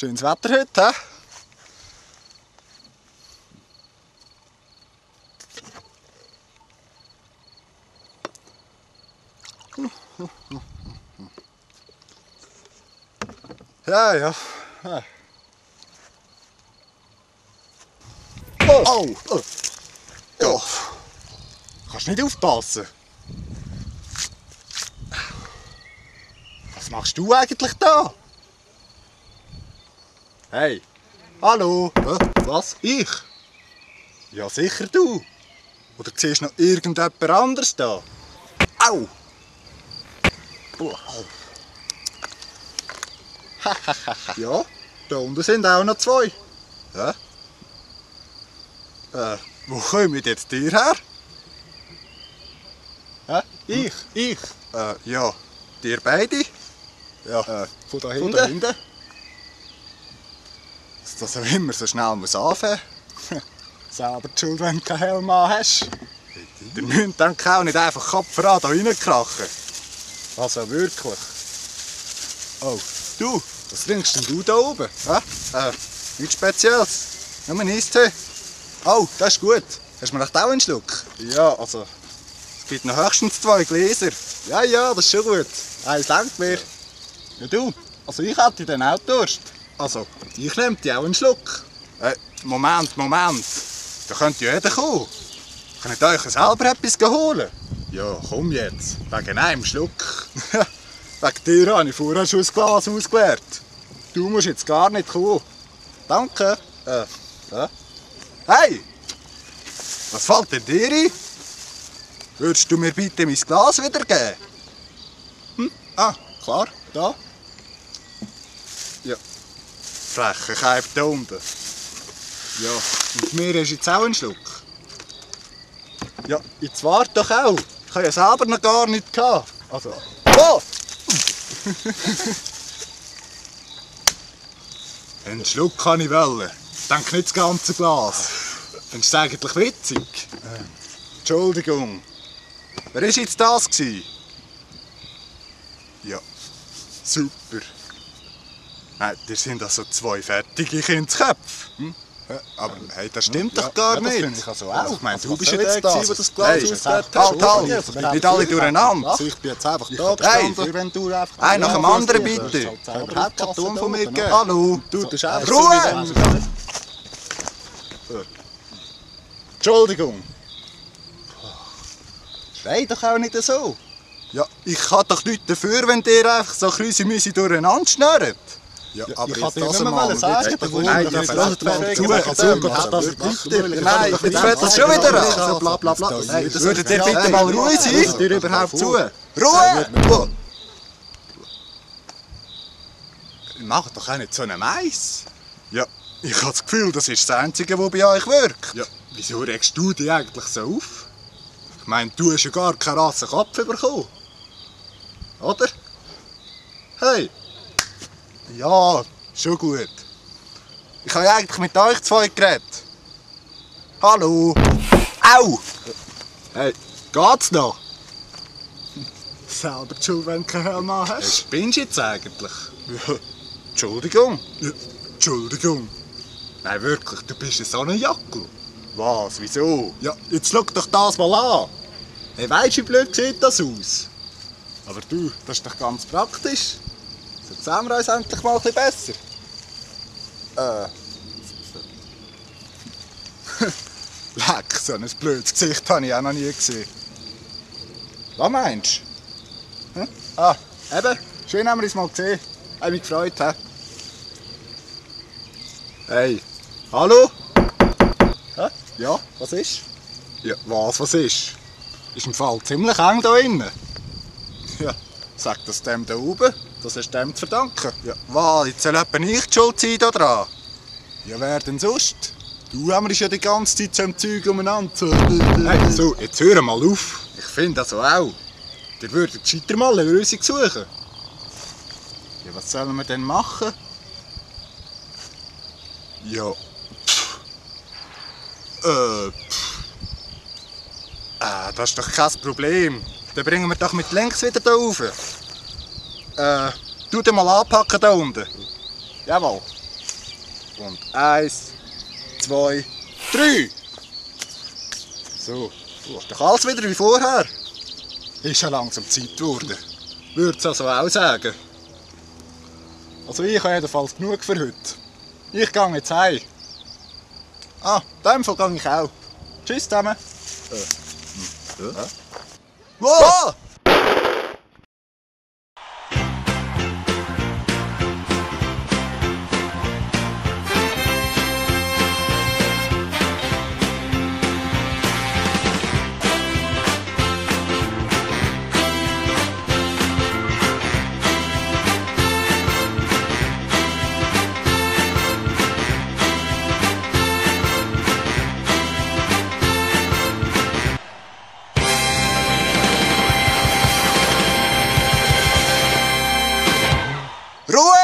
Schönes Wetter heute, hä? Ja. Oh! Ja. Kannst nicht aufpassen. Was machst du eigentlich da? Hey! Hallo! Was? Ich? Ja, sicher du! Oder siehst du noch irgendjemand anderes da? Au! Ja, da unten sind auch noch zwei. Ja? Wo kommen jetzt ihr her? Hä? Ich? Ja. Dir beide? Ja. Von da hinten? Dass das auch immer so schnell muss anfangen. Selber die Schuld, wenn du keinen Helm an hast. Ihr müsst dann auch nicht einfach Kopf voran da reinkrachen. Also wirklich. Oh, du, was trinkst denn du da oben? Nichts Spezielles. Nur ein Eistee. Oh, das ist gut. Hast du mir echt auch einen Schluck? Ja, also, es gibt noch höchstens 2 Gläser. Ja, das ist schon gut. Eins langt mir. Ja du, also ich hätte dann auch Durst. Also, ich nehme dir auch einen Schluck. Moment. Da könnte ja jeder kommen. Könnt ihr euch selber etwas holen? Ja, komm jetzt. Wegen einem Schluck. Wegen dir habe ich vorher schon ein Glas ausgeleert. Du musst jetzt gar nicht kommen. Danke. Hey! Was fällt denn dir ein? Würdest du mir bitte mein Glas wiedergeben? Klar. Da. Ja. Freche Keib da unten. Ja, und mir ist jetzt auch ein Schluck. Ja, jetzt warte doch auch. Ich habe ja selber noch gar nichts gehabt. Also. Oh! Einen Schluck kann ich wollen. Denk nicht das ganze Glas. Findest du es eigentlich witzig? Entschuldigung. Wer war jetzt das? Ja, super. Ihr sind also 2 fertige Kindsköpfe. Aber hey, das stimmt doch gar nicht. Das finde ich also auch. Ich meine, du bist ja der, der das Glas ausgewählt hat. Halt! Nicht alle durcheinander. Also ich bin jetzt einfach da gestanden, wenn du einfach... Ein nach dem anderen bitte. Ich habe keinen Ton von mir gegeben. Hallo. Du, das ist auch Ruhe! Entschuldigung. Schrei doch auch nicht so. Ja, ich kann doch nichts dafür, wenn ihr einfach so krüsi-müsi durcheinander schnurrt. Ja, aber ich kann dir nicht mehr sagen, nein, jetzt hört mal zu, nein, jetzt fällt das schon wieder an. Blablabla. Würdet ihr bitte mal ruhig sein? Hört ihr überhaupt zu? Ruhe! Macht doch auch nicht so einen Mais. Ja, ich habe das Gefühl, das ist das Einzige, was bei euch wirkt. Ja, wieso regst du dich eigentlich so auf? Ich meine, du hast ja gar keinen rassen Kopf bekommen. Oder? Hey! Ja, schon gut. Ich habe ja eigentlich mit euch 2 geredet. Hallo! Au! Hey, geht's noch? Selber die Schuld, wenn du keinen Helm hast. Was spinnst du jetzt eigentlich? Ja, Entschuldigung. Ja, Entschuldigung. Nein, wirklich, du bist ja so ein Jackel. Was? Wieso? Ja, jetzt schau doch das mal an. Hey, weisst du, wie blöd sieht das aus? Aber du, das ist doch ganz praktisch. So sehen wir uns endlich mal ein bisschen besser. Leck, so ein blödes Gesicht habe ich auch noch nie gesehen. Was meinst du? Eben, schön haben wir uns mal gesehen. Hat mich gefreut. Hey, hallo? Ja, was ist? Ja, was ist? Ist im Fall ziemlich eng da innen. Ja, sag das dem da oben. Das hast du dem zu verdanken. Ja, was? Jetzt soll etwa nicht die Schuld sein da dran? Ja, wer denn sonst? Du haben ja die ganze Zeit so im Zeug umeinander. Hey, so, jetzt hör mal auf. Ich finde das auch. Ihr würdet gescheiter mal eine Lösung suchen. Ja, was sollen wir denn machen? Ja. Das ist doch kein Problem. Dann bringen wir doch mit links wieder hier rauf. Tu den mal anpacken da unten. Jawohl. Und 1, 2, 3. So, doch alles wieder wie vorher. Ist ja langsam Zeit geworden. Würde es also auch sagen. Also ich habe jedenfalls genug für heute. Ich gehe jetzt heim. Ah, in dem Fall gehe ich auch. Tschüss zusammen. Wo? Ruhe!